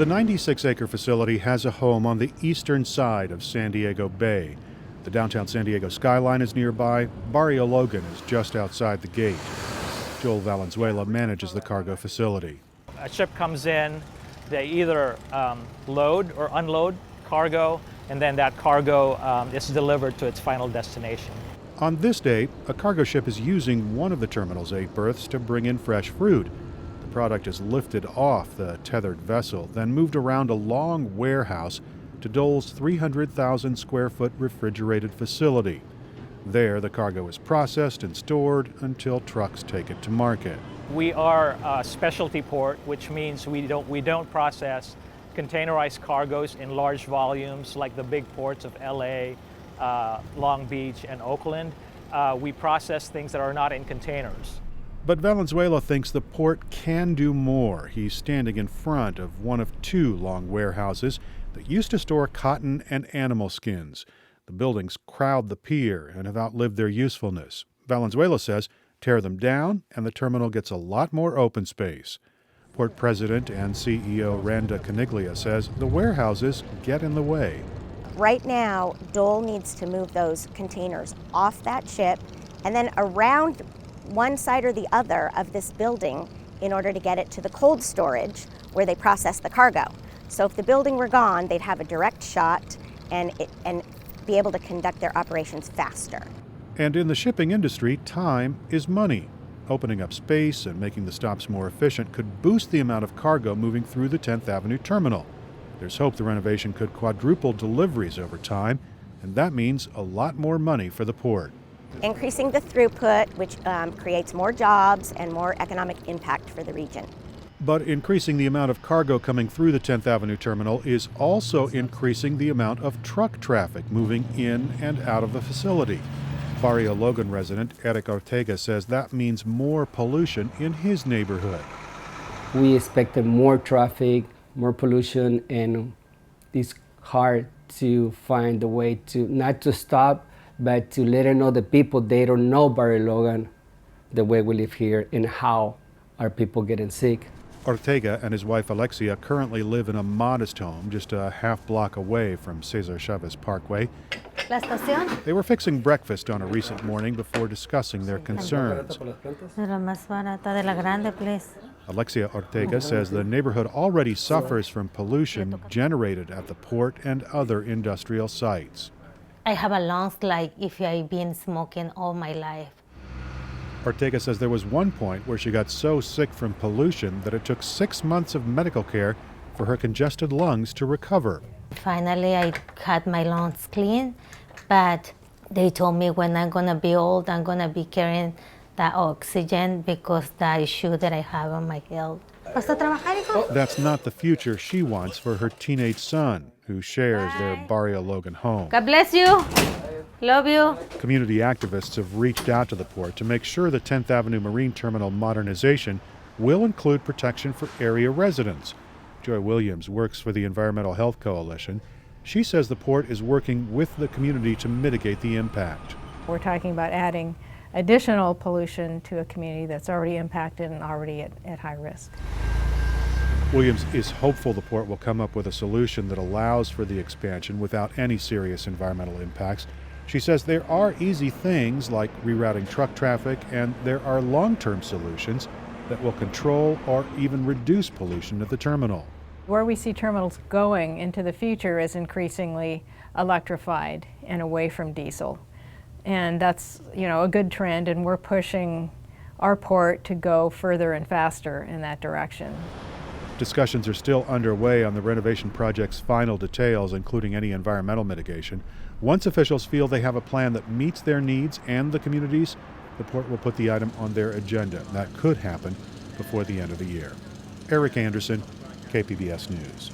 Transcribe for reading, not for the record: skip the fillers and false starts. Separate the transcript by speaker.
Speaker 1: The 96-acre facility has a home on the eastern side of San Diego Bay. The downtown San Diego skyline is nearby. Barrio Logan is just outside the gate. Joel Valenzuela manages the cargo facility.
Speaker 2: A ship comes in, they either load or unload cargo, and then that cargo is delivered to its final destination.
Speaker 1: On this day, a cargo ship is using one of the terminal's 8 berths to bring in fresh fruit. The product is lifted off the tethered vessel, then moved around a long warehouse to Dole's 300,000 square foot refrigerated facility. There, the cargo is processed and stored until trucks take it to market.
Speaker 2: We are a specialty port, which means we don't process containerized cargoes in large volumes like the big ports of LA, Long Beach, and Oakland. We process things that are not in containers.
Speaker 1: But Valenzuela thinks the port can do more. He's standing in front of one of 2 long warehouses that used to store cotton and animal skins. The buildings crowd the pier and have outlived their usefulness. Valenzuela says tear them down and the terminal gets a lot more open space. Port President and CEO Randa Caniglia says the warehouses get in the way.
Speaker 3: Right now, Dole needs to move those containers off that ship and then around one side or the other of this building in order to get it to the cold storage where they process the cargo. So if the building were gone, they'd have a direct shot and be able to conduct their operations faster.
Speaker 1: And in the shipping industry, time is money. Opening up space and making the stops more efficient could boost the amount of cargo moving through the 10th Avenue terminal. There's hope the renovation could quadruple deliveries over time, and that means a lot more money for the port.
Speaker 3: Increasing the throughput, which creates more jobs and more economic impact for the region.
Speaker 1: But increasing the amount of cargo coming through the 10th Avenue terminal is also increasing the amount of truck traffic moving in and out of the facility. Barrio Logan resident Erik Ortega says that means more pollution in his neighborhood.
Speaker 4: We expected more traffic, more pollution, and it's hard to find a way to not to stop, but to let the people they don't know Barrio Logan, the way we live here, and how are people getting sick.
Speaker 1: Ortega and his wife Alexia currently live in a modest home just a half block away from Cesar Chavez Parkway. They were fixing breakfast on a recent morning before discussing their concerns. Alexia Ortega says the neighborhood already suffers from pollution generated at the port and other industrial sites.
Speaker 5: I have a lungs like if I've been smoking all my life.
Speaker 1: Ortega says there was one point where she got so sick from pollution that it took 6 months of medical care for her congested lungs to recover.
Speaker 5: Finally, I had my lungs clean, but they told me when I'm gonna be old, I'm gonna be carrying that oxygen because the issue that I have on my health.
Speaker 1: That's not the future she wants for her teenage son, who shares their Barrio Logan home.
Speaker 5: God bless you. Love you.
Speaker 1: Community activists have reached out to the port to make sure the 10th Avenue Marine Terminal modernization will include protection for area residents. Joy Williams works for the Environmental Health Coalition. She says the port is working with the community to mitigate the impact.
Speaker 6: We're talking about adding additional pollution to a community that's already impacted and already at high risk.
Speaker 1: Williams is hopeful the port will come up with a solution that allows for the expansion without any serious environmental impacts. She says there are easy things like rerouting truck traffic, and there are long-term solutions that will control or even reduce pollution at the terminal.
Speaker 6: Where we see terminals going into the future is increasingly electrified and away from diesel. And that's, a good trend, and we're pushing our port to go further and faster in that direction.
Speaker 1: Discussions are still underway on the renovation project's final details, including any environmental mitigation. Once officials feel they have a plan that meets their needs and the communities, the port will put the item on their agenda. That could happen before the end of the year. Erik Anderson, KPBS News.